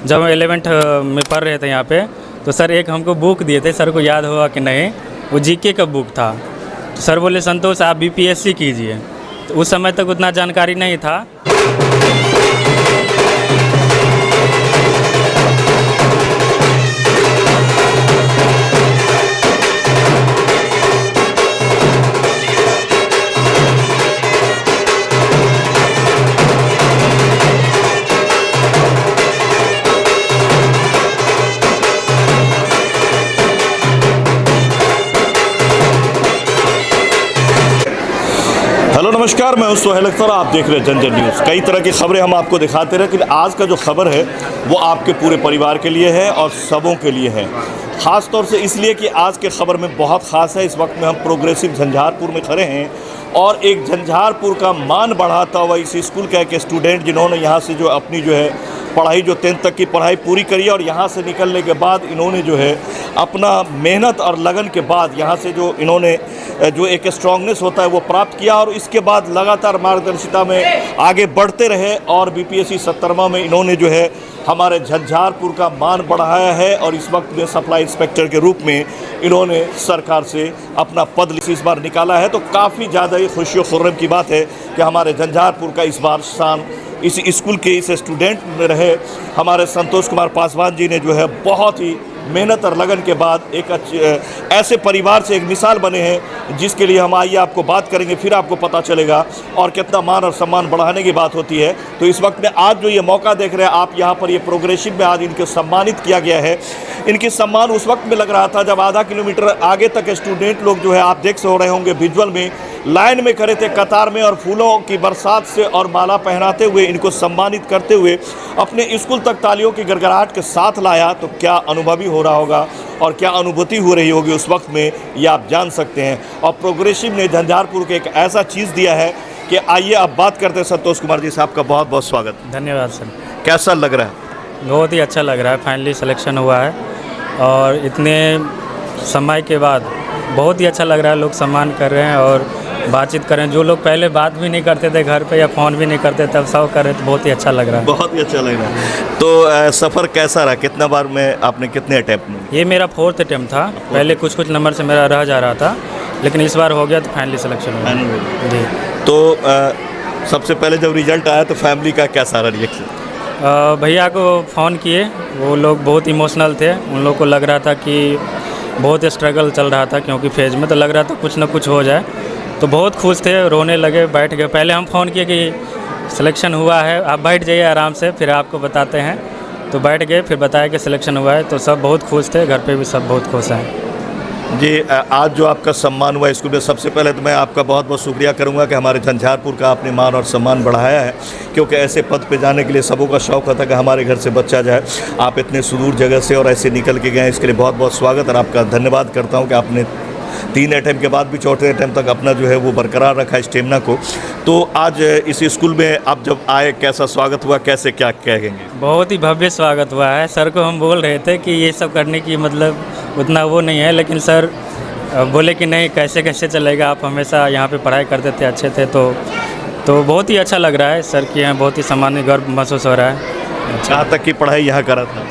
जब हम 11th में पढ़ रहे थे यहाँ पे, तो सर एक हमको बुक दिए थे, सर को याद होगा कि नहीं, वो जीके का बुक था। तो सर बोले संतोष आप बीपीएससी कीजिए। तो उस समय तक उतना जानकारी नहीं था। हेलो नमस्कार, मैं हूं सोहेल अख्तर। आप देख रहे हैं जन जन न्यूज़। कई तरह की खबरें हम आपको दिखाते रहे, लेकिन आज का जो खबर है वो आपके पूरे परिवार के लिए है और सबों के लिए है। ख़ास तौर से इसलिए कि आज के खबर में बहुत ख़ास है। इस वक्त में हम प्रोग्रेसिव झंझारपुर में खड़े हैं और एक झंझारपुर का मान बढ़ाता हुआ इस स्कूल का एक स्टूडेंट, जिन्होंने यहाँ से जो अपनी जो है पढ़ाई, जो 10th तक की पढ़ाई पूरी करी और यहाँ से निकलने के बाद इन्होंने जो है अपना मेहनत और लगन के बाद यहाँ से जो इन्होंने जो एक स्ट्रांगनेस होता है वो प्राप्त किया और इसके बाद लगातार मार्गदर्शिता में आगे बढ़ते रहे और बीपीएससी 70वां में इन्होंने जो है हमारे झंझारपुर का मान बढ़ाया है और इस वक्त में सप्लाई इंस्पेक्टर के रूप में इन्होंने सरकार से अपना पद इस बार निकाला है। तो काफ़ी ज़्यादा ही खुशी और खुर्रम की बात है कि हमारे झंझारपुर का इस बार शान इस स्कूल के इस स्टूडेंट में रहे। हमारे संतोष कुमार पासवान जी ने जो है बहुत ही मेहनत और लगन के बाद एक ऐसे परिवार से एक मिसाल बने हैं, जिसके लिए हम आइए आपको बात करेंगे, फिर आपको पता चलेगा और कितना मान और सम्मान बढ़ाने की बात होती है। तो इस वक्त में आज जो ये मौका देख रहे हैं आप, यहाँ पर ये प्रोग्रेसिव में आज इनको सम्मानित किया गया है। इनकी सम्मान उस वक्त में लग रहा था जब आधा किलोमीटर आगे तक स्टूडेंट लोग जो है आप देख सो रहे होंगे विजुअल में, लाइन में खड़े थे कतार में और फूलों की बरसात से और माला पहनाते हुए इनको सम्मानित करते हुए अपने स्कूल तक तालियों की गड़गड़ाहट के साथ लाया। तो क्या अनुभवी हो रहा होगा और क्या अनुभूति हो रही होगी उस वक्त में, ये आप जान सकते हैं। और प्रोग्रेसिव ने झंझारपुर को एक ऐसा चीज़ दिया है कि आइए अब बात करते हैं। संतोष कुमार जी साहब का बहुत बहुत स्वागत। धन्यवाद सर। कैसा लग रहा है? बहुत ही अच्छा लग रहा है। फाइनली सिलेक्शन हुआ है और इतने समय के बाद बहुत ही अच्छा लग रहा है। लोग सम्मान कर रहे हैं और बातचीत करें। जो लोग पहले बात भी नहीं करते थे घर पे या फ़ोन भी नहीं करते थे, अब सब कर रहे, तो बहुत ही अच्छा लग रहा है। बहुत ही अच्छा लग रहा है। तो सफ़र कैसा रहा? कितना बार में आपने कितने अटैम्प्ट में? ये मेरा 4th अटैम्प्ट था। पहले कुछ नंबर से मेरा रह जा रहा था, लेकिन इस बार हो गया तो फाइनली सिलेक्शन हुआ जी। तो सबसे पहले जब रिजल्ट आया तो फैमिली का क्या सारा रिएक्शन? भैया को फ़ोन किए, वो लोग बहुत इमोशनल थे। उन लोग को लग रहा था कि बहुत स्ट्रगल चल रहा था, क्योंकि फेज में तो लग रहा था कुछ ना कुछ हो जाए। तो बहुत खुश थे, रोने लगे, बैठ गए। पहले हम फ़ोन किए कि सिलेक्शन हुआ है, आप बैठ जाइए आराम से, फिर आपको बताते हैं। तो बैठ गए, फिर बताया कि सिलेक्शन हुआ है। तो सब बहुत खुश थे, घर पे भी सब बहुत खुश हैं जी। आज जो आपका सम्मान हुआ स्कूल में, सबसे पहले तो मैं आपका बहुत बहुत शुक्रिया करूंगा कि हमारे झंझारपुर का आपने मान और सम्मान बढ़ाया है, क्योंकि ऐसे पद पे जाने के लिए सबों का शौक़ होता है कि हमारे घर से बच्चा जाए। आप इतने सुदूर जगह से और ऐसे निकल के गए, इसके लिए बहुत बहुत स्वागत और आपका धन्यवाद करता हूँ कि आपने 3 अटैम्प्ट के बाद भी 4थे अटैम्प्ट तक अपना जो है वो बरकरार रखा स्टेमिना को। तो आज इस स्कूल में आप जब आए, कैसा स्वागत हुआ, कैसे क्या कहेंगे? बहुत ही भव्य स्वागत हुआ है। सर को हम बोल रहे थे कि ये सब करने की मतलब उतना वो नहीं है, लेकिन सर बोले कि नहीं, कैसे कैसे चलेगा, आप हमेशा यहाँ पे पढ़ाई करते थे, अच्छे थे। तो बहुत ही अच्छा लग रहा है। सर के यहाँ बहुत ही सम्मान, गर्व महसूस हो रहा है। कहाँ तक की पढ़ाई यहाँ करा था?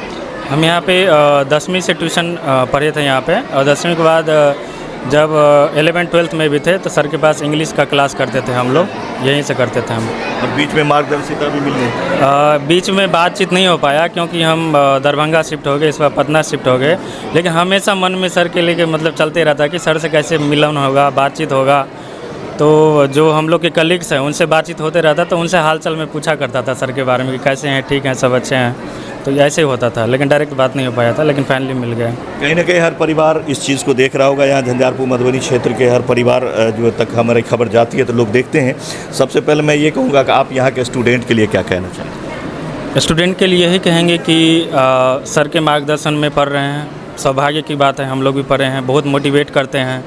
हम यहाँ पे 10वीं से ट्यूशन पढ़े थे यहाँ पे, और 10वीं के बाद जब 11th 12th में भी थे तो सर के पास इंग्लिश का क्लास करते थे हम लोग, यहीं से करते थे हम। और बीच में मार्गदर्शिता भी मिल गई? बीच में बातचीत नहीं हो पाया, क्योंकि हम दरभंगा शिफ्ट हो गए, इस बार पटना शिफ्ट हो गए। लेकिन हमेशा मन में सर के लिए मतलब चलते रहता कि सर से कैसे मिलन होगा, बातचीत होगा। तो जो हम लोग के कलीग्स हैं उनसे बातचीत होते रहता, तो उनसे हालचाल में पूछा करता था सर के बारे में कि कैसे हैं, ठीक हैं, सब अच्छे हैं। तो ऐसे ही होता था, लेकिन डायरेक्ट बात नहीं हो पाया था, लेकिन फाइनली मिल गया। कहीं ना कहीं हर परिवार इस चीज़ को देख रहा होगा। यहाँ झंझारपुर मधुबनी क्षेत्र के हर परिवार जो तक हमारी खबर जाती है तो लोग देखते हैं। सबसे पहले मैं ये कहूँगा कि आप यहाँ के स्टूडेंट के लिए क्या कहना चाहेंगे? स्टूडेंट के लिए यही कहेंगे कि सर के मार्गदर्शन में पढ़ रहे हैं, सौभाग्य की बात है। हम लोग भी पढ़े हैं, बहुत मोटिवेट करते हैं।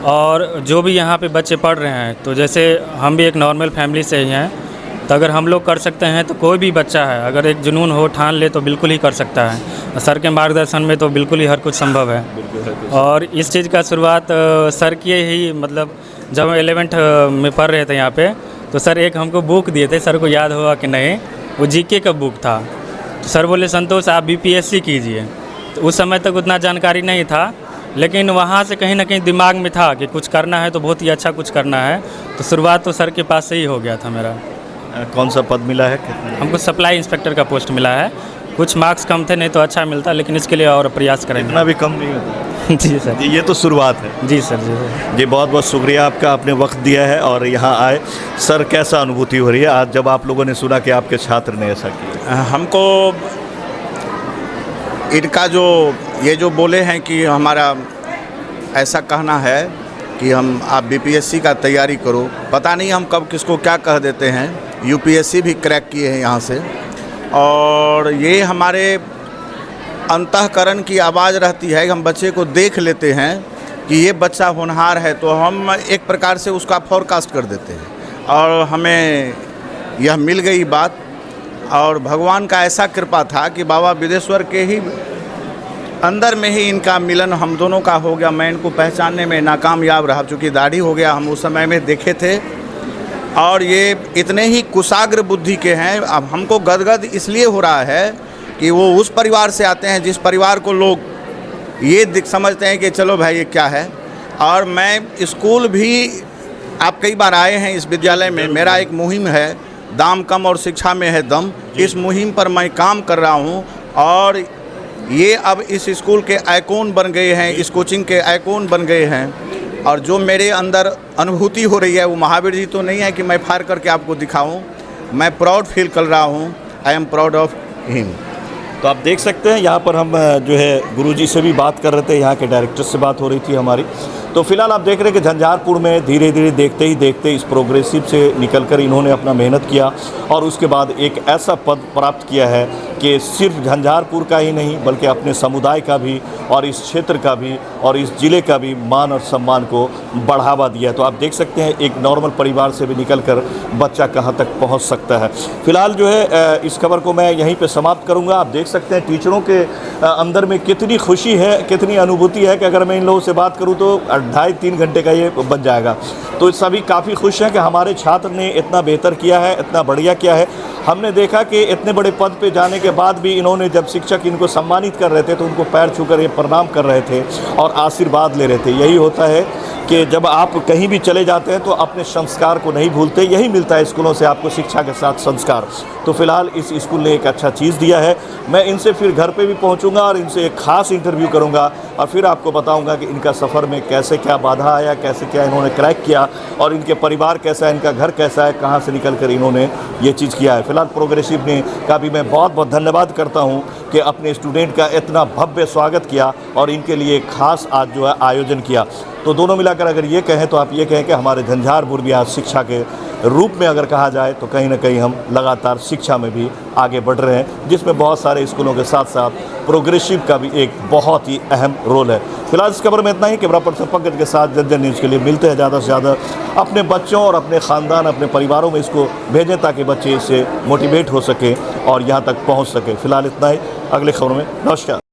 और जो भी यहाँ पे बच्चे पढ़ रहे हैं, तो जैसे हम भी एक नॉर्मल फैमिली से ही हैं, तो अगर हम लोग कर सकते हैं तो कोई भी बच्चा है, अगर एक जुनून हो, ठान ले, तो बिल्कुल ही कर सकता है। सर के मार्गदर्शन में तो बिल्कुल ही हर कुछ संभव है। और इस चीज़ का शुरुआत सर की ही, मतलब जब हम 11th में पढ़ रहे थे यहाँ पे, तो सर एक हमको बुक दिए थे, सर को याद होगा कि नहीं, वो जीके का बुक था। तो सर बोले संतोष आप बीपीएससी कीजिए। तो उस समय तक उतना जानकारी नहीं था, लेकिन वहाँ से कहीं ना कहीं दिमाग में था कि कुछ करना है तो बहुत ही अच्छा कुछ करना है। तो शुरुआत तो सर के पास से ही हो गया था मेरा। कौन सा पद मिला है? हमको सप्लाई इंस्पेक्टर का पोस्ट मिला है। कुछ मार्क्स कम थे, नहीं तो अच्छा मिलता, लेकिन इसके लिए और प्रयास करेंगे। इतना भी कम नहीं होता। जी सर। ये तो शुरुआत है। जी सर। जी जी, बहुत बहुत शुक्रिया आपका, आपने वक्त दिया है और यहाँ आए। सर, कैसा अनुभूति हो रही है आज जब आप लोगों ने सुना कि आपके छात्र ने ऐसा किया? हमको इनका ये जो बोले हैं कि हमारा ऐसा कहना है कि आप बीपीएससी का तैयारी करो, पता नहीं हम कब किसको क्या कह देते हैं। यूपीएससी भी क्रैक किए हैं यहाँ से, और ये हमारे अंतःकरण की आवाज़ रहती है। हम बच्चे को देख लेते हैं कि ये बच्चा होनहार है, तो हम एक प्रकार से उसका फोरकास्ट कर देते हैं, और हमें यह मिल गई बात। और भगवान का ऐसा कृपा था कि बाबा बिदेश्वर के ही अंदर में ही इनका मिलन हम दोनों का हो गया। मैं इनको पहचानने में नाकामयाब रहा, चूँकि दाढ़ी हो गया, हम उस समय में देखे थे। और ये इतने ही कुशाग्र बुद्धि के हैं। अब हमको गदगद इसलिए हो रहा है कि वो उस परिवार से आते हैं जिस परिवार को लोग ये समझते हैं कि चलो भाई ये क्या है। और मैं स्कूल भी, आप कई बार आए हैं इस विद्यालय में, मेरा एक मुहिम है दाम कम और शिक्षा में है दम। इस मुहिम पर मैं काम कर रहा हूँ, और ये अब इस स्कूल के आइकॉन बन गए हैं, इस कोचिंग के आइकॉन बन गए हैं। और जो मेरे अंदर अनुभूति हो रही है वो महावीर जी तो नहीं है कि मैं फाड़ करके आपको दिखाऊं। मैं प्राउड फील कर रहा हूं। I am proud of him. तो आप देख सकते हैं यहाँ पर हम जो है गुरुजी से भी बात कर रहे थे, यहाँ के डायरेक्टर से बात हो रही थी हमारी। तो फिलहाल आप देख रहे हैं कि झंझारपुर में धीरे धीरे देखते ही देखते इस प्रोग्रेसिव से निकलकर इन्होंने अपना मेहनत किया और उसके बाद एक ऐसा पद प्राप्त किया है कि सिर्फ झंझारपुर का ही नहीं बल्कि अपने समुदाय का भी और इस क्षेत्र का भी और इस ज़िले का भी मान और सम्मान को बढ़ावा दिया। तो आप देख सकते हैं एक नॉर्मल परिवार से भी निकलकर बच्चा कहाँ तक पहुँच सकता है। फिलहाल जो है इस खबर को मैं यहीं पर समाप्त करूँगा। आप देख सकते हैं टीचरों के अंदर में कितनी खुशी है, कितनी अनुभूति है कि अगर मैं इन लोगों से बात करूँ तो 2.5-3 घंटे का ये बन जाएगा। तो सभी काफ़ी खुश हैं कि हमारे छात्र ने इतना बेहतर किया है, इतना बढ़िया किया है। हमने देखा कि इतने बड़े पद पे जाने के बाद भी इन्होंने, जब शिक्षक इनको सम्मानित कर रहे थे तो उनको पैर छूकर ये प्रणाम कर रहे थे और आशीर्वाद ले रहे थे। यही होता है कि जब आप कहीं भी चले जाते हैं तो अपने संस्कार को नहीं भूलते। यही मिलता है स्कूलों से आपको, शिक्षा के साथ संस्कार। तो फिलहाल इस स्कूल ने एक अच्छा चीज़ दिया है। मैं इनसे फिर घर पे भी पहुंचूंगा और इनसे एक ख़ास इंटरव्यू करूंगा और फिर आपको बताऊंगा कि इनका सफ़र में कैसे क्या बाधा आया, कैसे क्या इन्होंने क्रैक किया और इनके परिवार कैसा है, इनका घर कैसा है, कहाँ से निकल कर इन्होंने ये चीज़ किया है। फिलहाल प्रोग्रेसिव ने का भी मैं बहुत बहुत धन्यवाद करता हूँ कि अपने स्टूडेंट का इतना भव्य स्वागत किया और इनके लिए खास आज जो है आयोजन किया। तो दोनों मिलाकर अगर ये कहें तो आप ये कहें कि हमारे झंझारपुर भी आज शिक्षा के रूप में अगर कहा जाए तो कहीं ना कहीं हम लगातार शिक्षा में भी आगे बढ़ रहे हैं, जिसमें बहुत सारे स्कूलों के साथ साथ प्रोग्रेसिव का भी एक बहुत ही अहम रोल है। फिलहाल इस खबर में इतना ही। कैमरा पर्सन पंकज के साथ जनजन न्यूज़ के लिए मिलते हैं। ज़्यादा से ज़्यादा अपने बच्चों और अपने ख़ानदान, अपने परिवारों में इसको भेजें ताकि बच्चे इससे मोटिवेट हो सकें और यहाँ तक पहुँच सकें। फिलहाल इतना ही, अगले खबरों में नमस्कार।